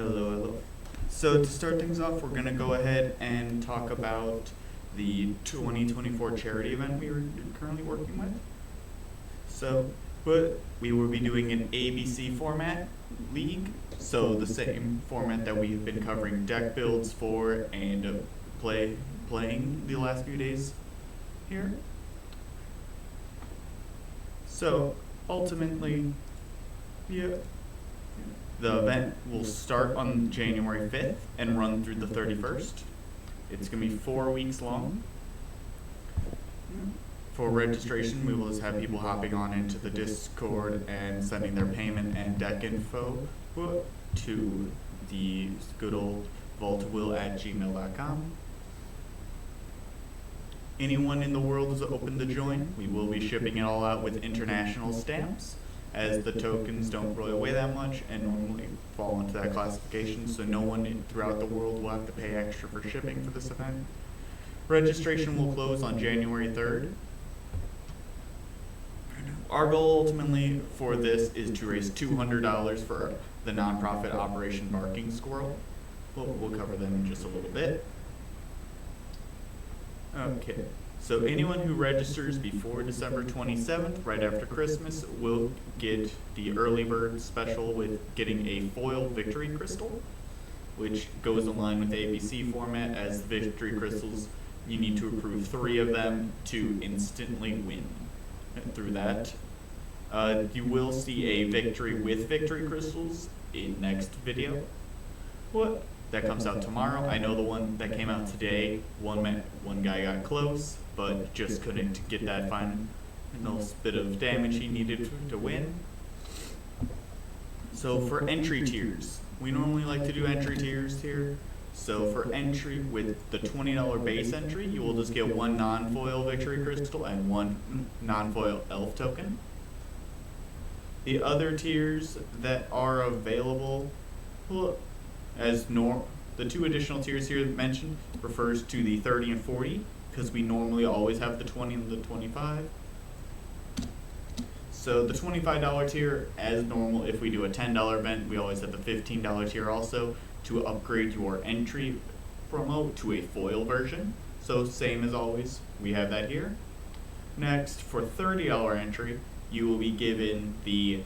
Hello, hello. So to start things off, we're going to go ahead and talk about the 2024 charity event we are currently working with. So, but we will be doing an ABC format league. So the same format that we've been covering deck builds for and playing the last few days here. So ultimately, yeah. The event will start on January 5th and run through the 31st. It's going to be 4 weeks long. For registration, we will just have people hopping on into the Discord and sending their payment and deck info to the good old vaultofwill@gmail.com. Anyone in the world is open to join. We will be shipping it all out with international stamps, as the tokens don't really weigh that much and normally fall into that classification, so no one throughout the world will have to pay extra for shipping for this event. Registration will close on January 3rd. Our goal ultimately for this is to raise $200 for the nonprofit Operation Barking Squirrel. We'll cover them in just a little bit. Okay. So anyone who registers before December 27th, right after Christmas, will get the early bird special with getting a foil victory crystal, which goes in line with the ABC format. As victory crystals, you need to approve 3 of them to instantly win. And through that, you will see a victory with victory crystals in next video. That comes out tomorrow. I know the one that came out today, one guy got close, but just couldn't get that final bit of damage he needed to win. So for entry tiers, we normally like to do entry tiers here. So for entry with the $20 base entry, you will just get 1 non-foil victory crystal and 1 non-foil elf token. The other tiers that are available, the 2 additional tiers here mentioned refers to the 30 and 40, because we normally always have the 20 and the 25. So the $25 tier, as normal, if we do a $10 event, we always have the $15 tier also to upgrade your entry promo to a foil version. So same as always, we have that here. Next, for $30 entry, you will be given the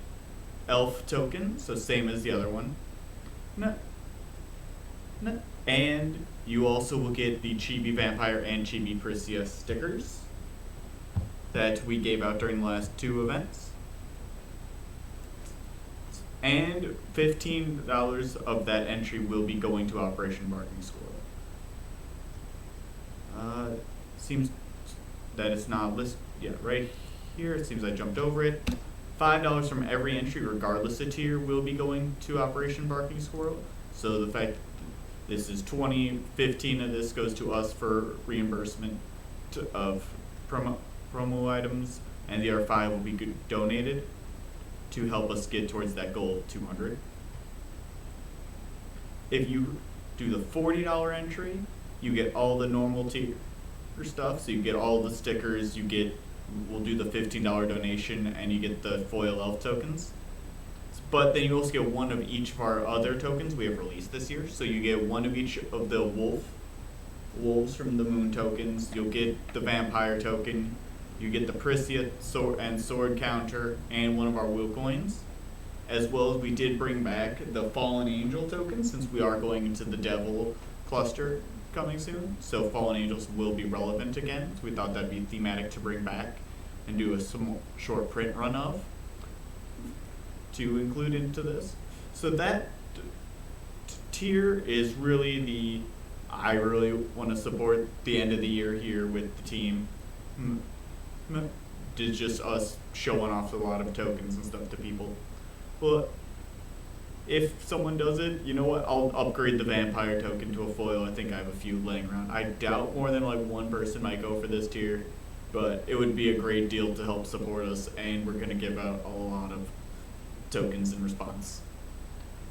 elf token, so same as the other one. And you also will get the Chibi Vampire and Chibi Priscia stickers that we gave out during the last 2 events. And $15 of that entry will be going to Operation Barking Squirrel. Seems that it's not listed yet right here. It seems I jumped over it. $5 from every entry, regardless of tier, will be going to Operation Barking Squirrel. So the fact that this is 20, 15 of this goes to us for reimbursement of promo items, and the other 5 will be donated to help us get towards that goal of 200. If you do the $40 entry, you get all the normal tier stuff. So you get all the stickers, we'll do the $15 donation, and you get the foil elf tokens. But then you also get 1 of each of our other tokens we have released this year. So you get 1 of each of the wolves from the moon tokens. You'll get the vampire token. You get the Priscia sword counter and 1 of our will coins. As well as we did bring back the fallen angel token, since we are going into the devil cluster coming soon. So fallen angels will be relevant again. So we thought that'd be thematic to bring back and do a short print run of, to include into this. So that tier is really I really want to support the end of the year here with the team. It's just us showing off a lot of tokens and stuff to people. But if someone does it, you know what? I'll upgrade the vampire token to a foil. I think I have a few laying around. I doubt more than 1 person might go for this tier, but it would be a great deal to help support us, and we're going to give out a lot of tokens in response.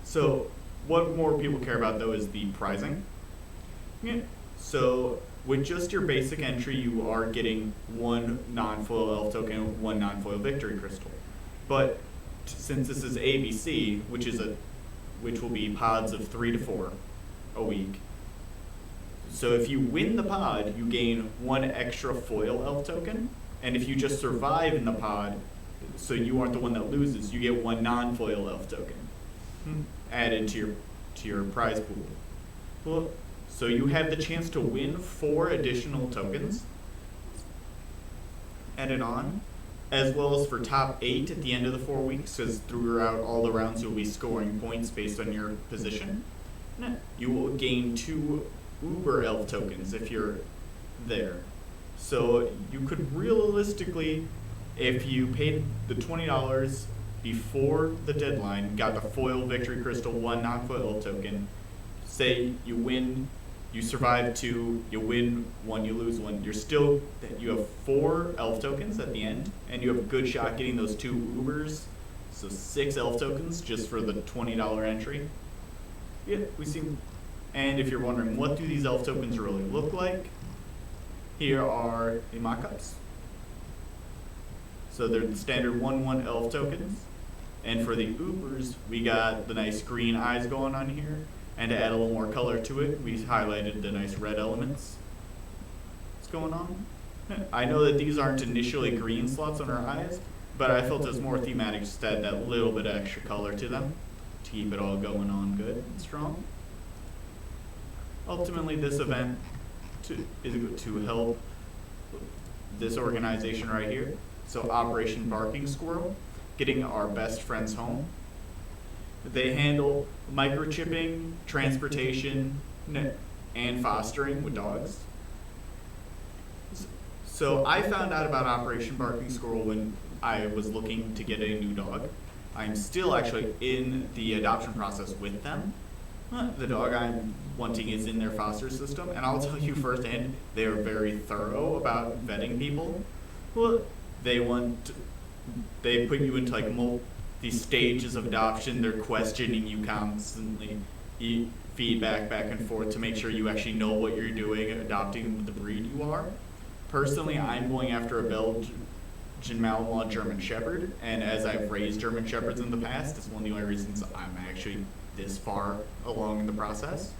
So what more people care about though is the prizing. So with just your basic entry, you are getting 1 non-foil elf token and 1 non-foil victory crystal. But since this is ABC, which is which will be pods of 3 to 4 a week. So if you win the pod, you gain 1 extra foil elf token, and if you just survive in the pod, so you aren't the one that loses, you get 1 non-foil elf token added to your prize pool. Well, so you have the chance to win 4 additional tokens added on, as well as for top 8 at the end of the 4 weeks, because throughout all the rounds you'll be scoring points based on your position. You will gain 2 Uber elf tokens if you're there. So you could realistically, if you paid the $20 before the deadline, got the foil victory crystal, 1 non-foil elf token, say you win, you survive 2, you win 1, you lose 1, you have 4 elf tokens at the end, and you have a good shot getting those 2 Ubers, so 6 elf tokens just for the $20 entry. Yeah, we see. And if you're wondering, what do these elf tokens really look like? Here are the mock-ups. So they're the standard 1/1 elf tokens. And for the Ubers, we got the nice green eyes going on here. And to add a little more color to it, we highlighted the nice red elements. What's going on? I know that these aren't initially green slots on our eyes, but I felt it was more thematic just to add that little bit of extra color to them to keep it all going on good and strong. Ultimately, this event is to help this organization right here. So Operation Barking Squirrel, getting our best friends home. They handle microchipping, transportation, and fostering with dogs. So I found out about Operation Barking Squirrel when I was looking to get a new dog. I'm still actually in the adoption process with them. The dog I'm wanting is in their foster system, and I'll tell you firsthand, they are very thorough about vetting people. Well, they put you into like these stages of adoption. They're questioning you constantly, feedback back and forth to make sure you actually know what you're doing, adopting the breed you are. Personally, I'm going after a Belgian Malinois German Shepherd, and as I've raised German Shepherds in the past, it's one of the only reasons I'm actually this far along in the process.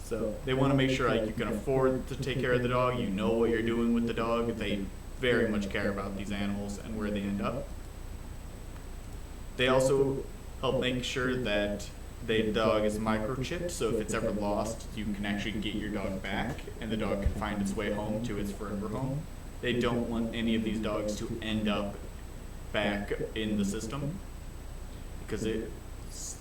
So they want to make sure you can afford to take care of the dog, you know what you're doing with the dog. They very much care about these animals and where they end up. They also help make sure that the dog is microchipped, so if it's ever lost, you can actually get your dog back and the dog can find its way home to its forever home. They don't want any of these dogs to end up back in the system, because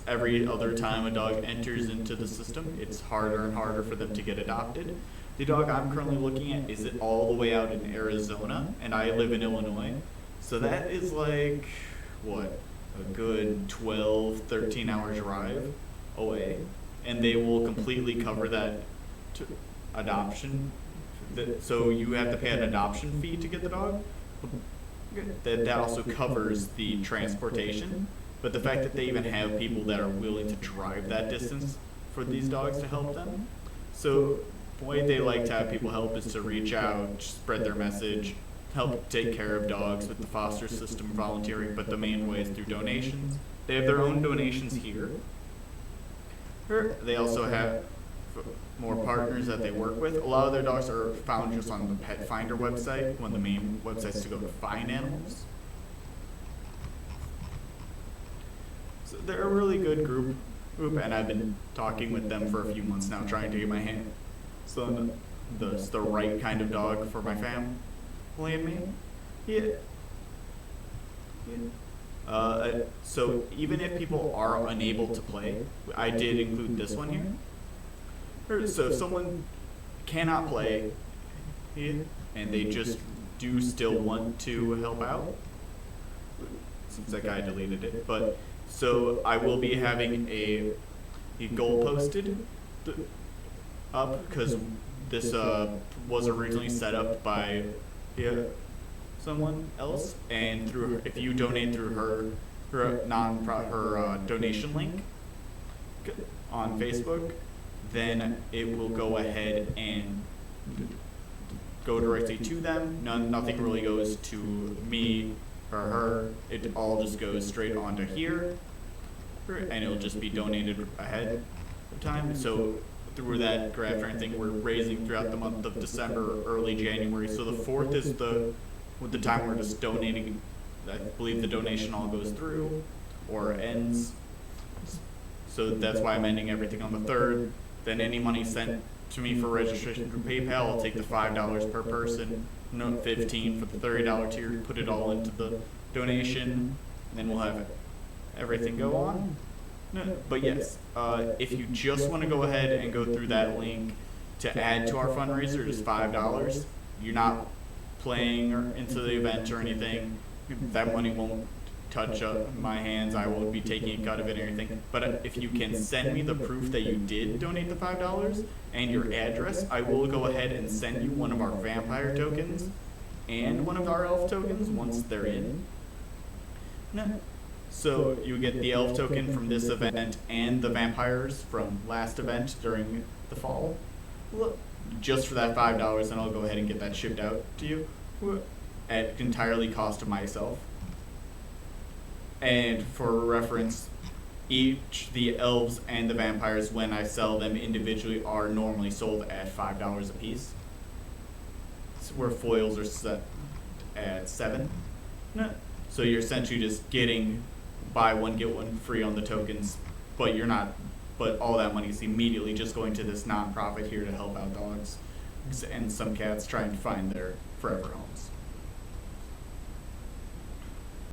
every other time a dog enters into the system, it's harder and harder for them to get adopted. The dog I'm currently looking at is all the way out in Arizona, and I live in Illinois. So that is like, what, a good 12, 13-hour drive away. And they will completely cover that adoption. So you have to pay an adoption fee to get the dog. That also covers the transportation. But the fact that they even have people that are willing to drive that distance for these dogs to help them. So the way they like to have people help is to reach out, spread their message, help take care of dogs with the foster system, volunteering, but the main way is through donations. They have their own donations here. They also have more partners that they work with. A lot of their dogs are found just on the Pet Finder website, one of the main websites to go to find animals. So they're a really good group, and I've been talking with them for a few months now, trying to get my hands on the right kind of dog for my family and me. Yeah. So even if people are unable to play, I did include this one here. So if someone cannot play and they just do still want to help out, seems like I deleted it, but so I will be having a goal posted up, because this was originally set up by someone else, and through if you donate through her donation link on Facebook, then it will go ahead and go directly to them. Nothing really goes to me or her. It all just goes straight onto here. and it'll just be donated ahead of time. So through that graft or anything, we're raising throughout the month of December or early January. So the 4th is the time we're just donating. I believe the donation all goes through or ends. So that's why I'm ending everything on the 3rd. Then any money sent to me for registration through PayPal, I'll take the $5 per person, no, 15 for the $30 tier, put it all into the donation, and then we'll have everything go on. No, but yes, if you just want to go ahead and go through that link to add to our fundraiser, just $5. You're not playing or into the event or anything. That money won't touch my hands. I won't be taking a cut of it or anything. But if you can send me the proof that you did donate the $5 and your address, I will go ahead and send you one of our vampire tokens and one of our elf tokens once they're in. No. So you get the elf token from this event and the vampires from last event during the fall. Just for that $5, and I'll go ahead and get that shipped out to you at entirely cost of myself. And for reference, the elves and the vampires, when I sell them individually, are normally sold at $5 a piece. Where foils are set at $7. No. So you're essentially just getting buy one get one free on the tokens, but you're not. But all that money is immediately just going to this nonprofit here to help out dogs and some cats trying to find their forever homes.